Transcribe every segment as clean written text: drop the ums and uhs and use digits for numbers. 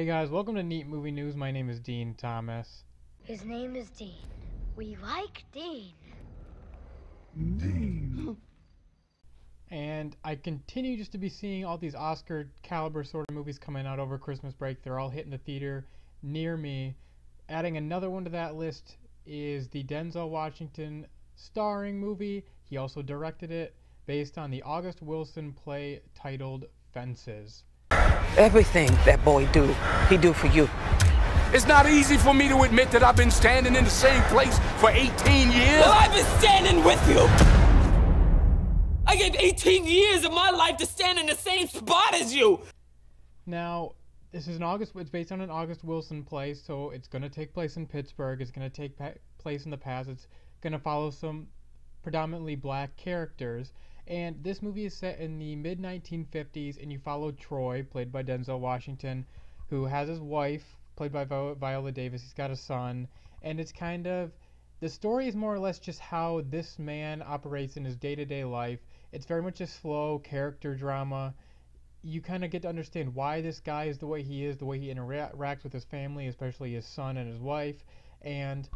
Hey guys, welcome to Neat Movie News. My name is Dean Thomas. His name is Dean. We like Dean. And I continue just to be seeing all these Oscar caliber sort of movies coming out over Christmas break. They're all hitting the theater near me. Adding another one to that list is the Denzel Washington starring movie. He also directed it, based on the August Wilson play titled Fences. Everything that boy do, he do for you. It's not easy for me to admit that I've been standing in the same place for 18 years. Well, I've been standing with you. I gave 18 years of my life to stand in the same spot as you. Now, it's based on an August Wilson play, so it's going to take place in Pittsburgh. It's going to take place in the past. It's going to follow some predominantly black characters. And this movie is set in the mid-1950s, and you follow Troy, played by Denzel Washington, who has his wife, played by Viola Davis. He's got a son, and it's kind of, the story is more or less just how this man operates in his day-to-day life. It's very much a slow character drama. You kind of get to understand why this guy is the way he is, the way he interacts with his family, especially his son and his wife. And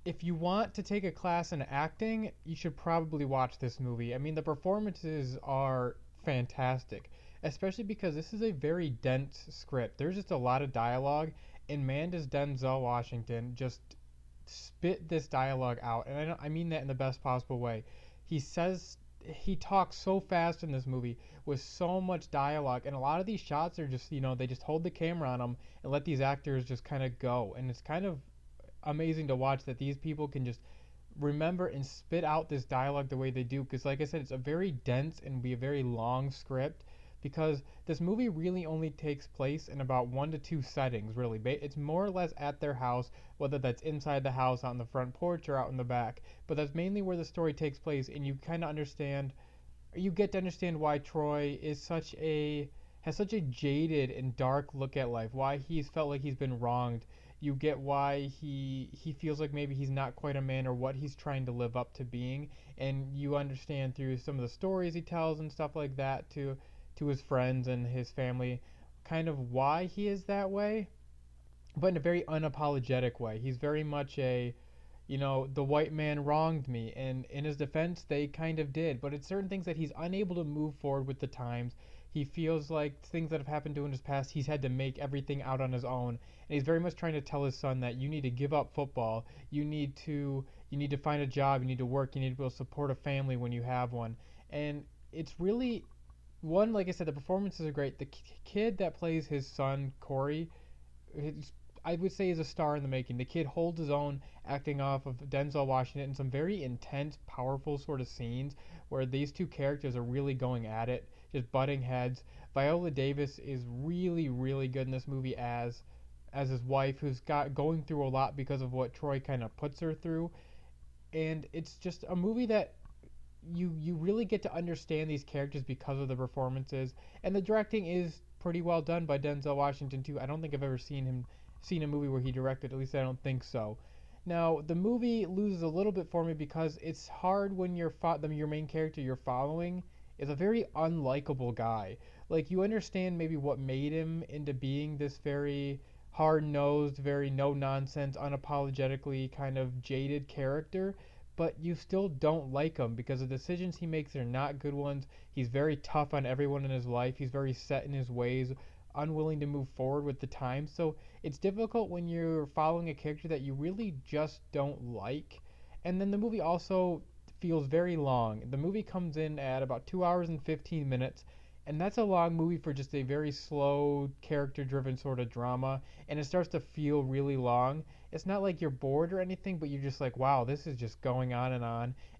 if you want to take a class in acting, you should probably watch this movie. I mean, the performances are fantastic, especially because this is a very dense script. There's just a lot of dialogue, and man, does Denzel Washington just spit this dialogue out. And I mean that in the best possible way. He talks so fast in this movie with so much dialogue, and a lot of these shots are just, they just hold the camera on them and let these actors just kind of go. And it's kind of amazing to watch that these people can just remember and spit out this dialogue the way they do, because like I said, it's a very dense and be a very long script, because this movie really only takes place in about 1 to 2 settings, really. It's more or less at their house, whether that's inside the house, on the front porch, or out in the back. But that's mainly where the story takes place, and you kind of understand, you get to understand why Troy is has such a jaded and dark look at life, why he's felt like he's been wronged. You get why he feels like maybe he's not quite a man, or what he's trying to live up to being, and you understand through some of the stories he tells and stuff like that to his friends and his family, kind of why he is that way, but in a very unapologetic way. He's very much the white man wronged me, and in his defense, they kind of did, but it's certain things that he's unable to move forward with the times. He feels like things that have happened to him in his past, he's had to make everything out on his own, and he's very much trying to tell his son that you need to give up football, you need to find a job, you need to work, you need to be able to support a family when you have one. And it's really, one, like I said, the performances are great. The kid that plays his son, Corey, I would say is a star in the making. The kid holds his own, acting off of Denzel Washington in some very intense, powerful sort of scenes where these two characters are really going at it, just butting heads. Viola Davis is really, really good in this movie as his wife, who's going through a lot because of what Troy kind of puts her through. And it's just a movie that you really get to understand these characters because of the performances, and the directing is pretty well done by Denzel Washington too. I don't think I've ever seen a movie where he directed, at least I don't think so. Now, the movie loses a little bit for me because it's hard when your main character you're following is a very unlikable guy. Like, you understand maybe what made him into being this very hard-nosed, very no-nonsense, unapologetically kind of jaded character, but you still don't like him because the decisions he makes are not good ones. He's very tough on everyone in his life. He's very set in his ways, unwilling to move forward with the times. So it's difficult when you're following a character that you really just don't like. And then the movie also feels very long. The movie comes in at about 2 hours and 15 minutes, and that's a long movie for just a very slow, character-driven sort of drama, and it starts to feel really long. It's not like you're bored or anything, but you're just like, wow, this is just going on,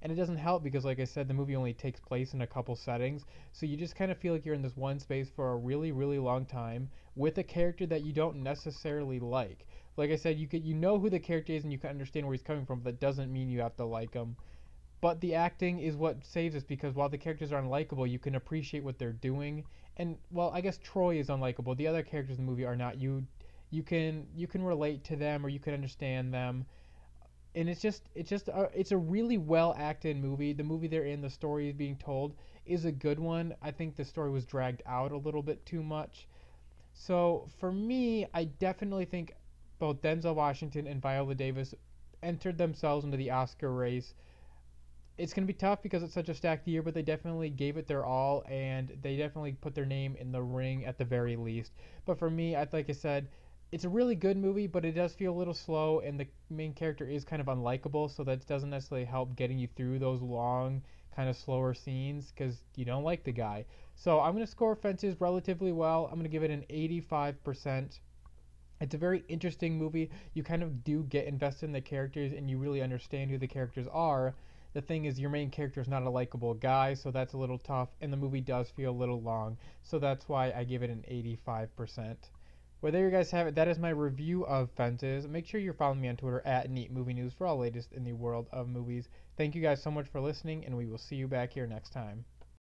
and it doesn't help because, like I said, the movie only takes place in a couple settings, so you just kind of feel like you're in this one space for a really, really long time with a character that you don't necessarily like. Like I said, you know who the character is and you can understand where he's coming from, but that doesn't mean you have to like him. But the acting is what saves us, because while the characters are unlikable, you can appreciate what they're doing. And, well, I guess Troy is unlikable. The other characters in the movie are not. You can relate to them, or you can understand them. And it's a really well acted movie. The movie they're in, the story is being told, is a good one. I think the story was dragged out a little bit too much. So for me, I definitely think both Denzel Washington and Viola Davis entered themselves into the Oscar race. It's going to be tough because it's such a stacked year, but they definitely gave it their all, and they definitely put their name in the ring at the very least. But for me, like I said, it's a really good movie, but it does feel a little slow, and the main character is kind of unlikable, so that doesn't necessarily help getting you through those long, kind of slower scenes because you don't like the guy. So I'm going to score Fences relatively well. I'm going to give it an 85%. It's a very interesting movie. You kind of do get invested in the characters and you really understand who the characters are. The thing is, your main character is not a likable guy, so that's a little tough, and the movie does feel a little long, so that's why I give it an 85%. Well, there you guys have it. That is my review of Fences. Make sure you're following me on Twitter at Neat Movie News for all latest in the world of movies. Thank you guys so much for listening, and we will see you back here next time.